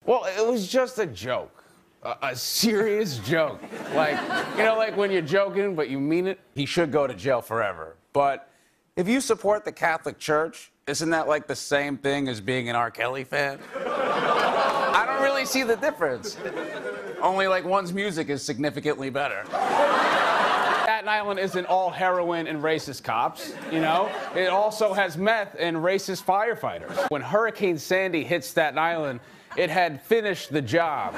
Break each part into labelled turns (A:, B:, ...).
A: Well, it was just a joke. A serious joke. Like, you know, like when you're joking, but you mean it? He should go to jail forever. But if you support the Catholic Church, isn't that like the same thing as being an R. Kelly fan? I don't really see the difference. Only like one's music is significantly better. Staten Island isn't all heroin and racist cops, you know? It also has meth and racist firefighters. When Hurricane Sandy hit Staten Island, it had finished the job.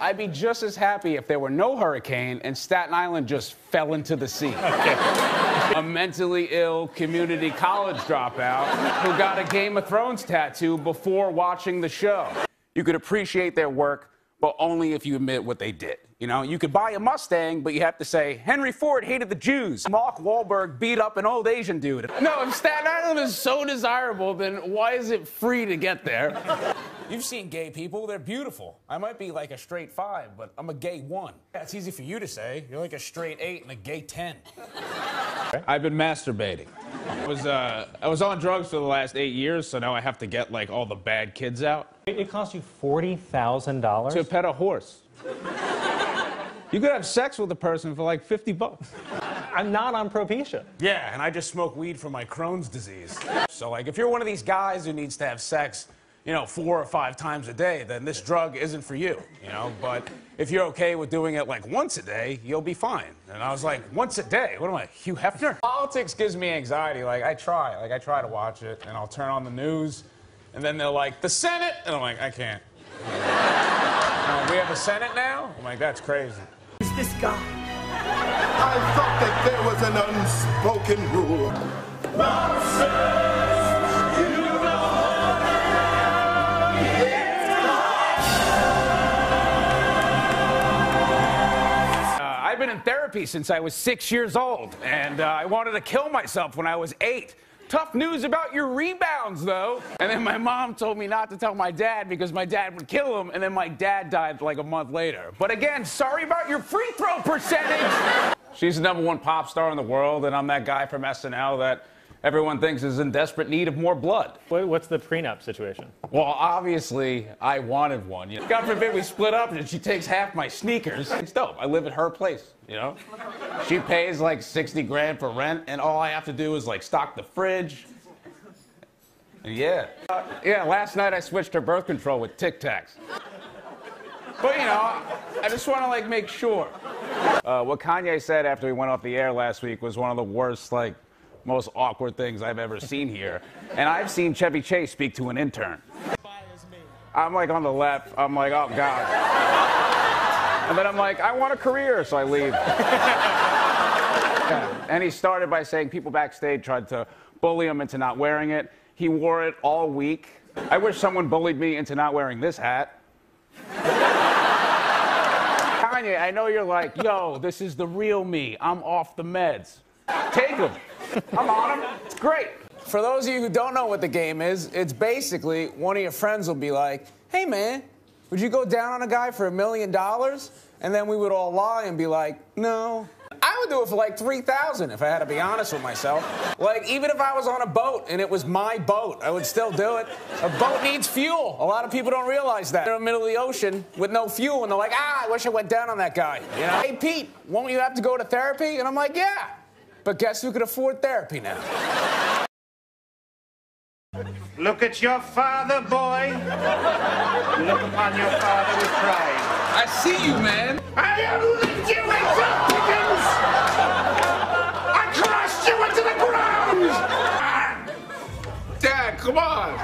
A: I'd be just as happy if there were no hurricane and Staten Island just fell into the sea. A mentally ill community college dropout who got a Game of Thrones tattoo before watching the show. You could appreciate their work, but only if you admit what they did. You know, you could buy a Mustang, but you have to say, Henry Ford hated the Jews. Mark Wahlberg beat up an old Asian dude. No, if Staten Island is so desirable, then why is it free to get there? You've seen gay people, they're beautiful. I might be like a straight 5, but I'm a gay 1. Yeah, it's easy for you to say. You're like a straight 8 and a gay 10. I've been masturbating. I was on drugs for the last 8 years, so now I have to get like all the bad kids out.
B: It cost you $40,000?
A: To pet a horse. You could have sex with a person for like $50.
B: I'm not on Propecia.
A: Yeah, and I just smoke weed for my Crohn's disease. So like, if you're one of these guys who needs to have sex, you know, 4 or 5 times a day, then this drug isn't for you, you know? But if you're okay with doing it like once a day, you'll be fine. And I was like, once a day? What am I, Hugh Hefner? Politics gives me anxiety. Like, I try to watch it, and I'll turn on the news, and then they're like, the Senate? And I'm like, I can't. We have a Senate now? I'm like, that's crazy.
C: Who's this guy? I thought that there was an unspoken rule.
A: I've been in therapy since I was 6 years old, and I wanted to kill myself when I was 8. Tough news about your rebounds, though. And then my mom told me not to tell my dad because my dad would kill him, and then my dad died like a month later. But again, sorry about your free throw percentage. She's the #1 pop star in the world, and I'm that guy from SNL that everyone thinks is in desperate need of more blood.
B: What's the prenup situation?
A: Well, obviously, I wanted one. You know? God forbid we split up and she takes half my sneakers. It's dope. I live at her place, you know? She pays like 60 grand for rent, and all I have to do is like stock the fridge. Yeah. Yeah, last night I switched her birth control with Tic Tacs. But, you know, I just want to like make sure. What Kanye said after he went off the air last week was one of the worst, like, most awkward things I've ever seen here. And I've seen Chevy Chase speak to an intern. I'm like on the left, I'm like, oh God. And then I'm like, I want a career, so I leave. Yeah. And he started by saying people backstage tried to bully him into not wearing it. He wore it all week. I wish someone bullied me into not wearing this hat. Kanye, I know you're like, yo, this is the real me. I'm off the meds. Take them. I'm on them. It's great. For those of you who don't know what the game is, it's basically one of your friends will be like, hey, man, would you go down on a guy for $1 million? And then we would all lie and be like, no. I would do it for like $3,000 if I had to be honest with myself. Like, even if I was on a boat and it was my boat, I would still do it. A boat needs fuel. A lot of people don't realize that. They're in the middle of the ocean with no fuel, and they're like, I wish I went down on that guy. You know? Hey, Pete, won't you have to go to therapy? And I'm like, yeah. But guess who could afford therapy now?
D: Look at your father, boy. Look upon your father with pride.
A: I see you, man.
C: I have licked you into pickings! I crushed you into the ground!
A: Dad, come on.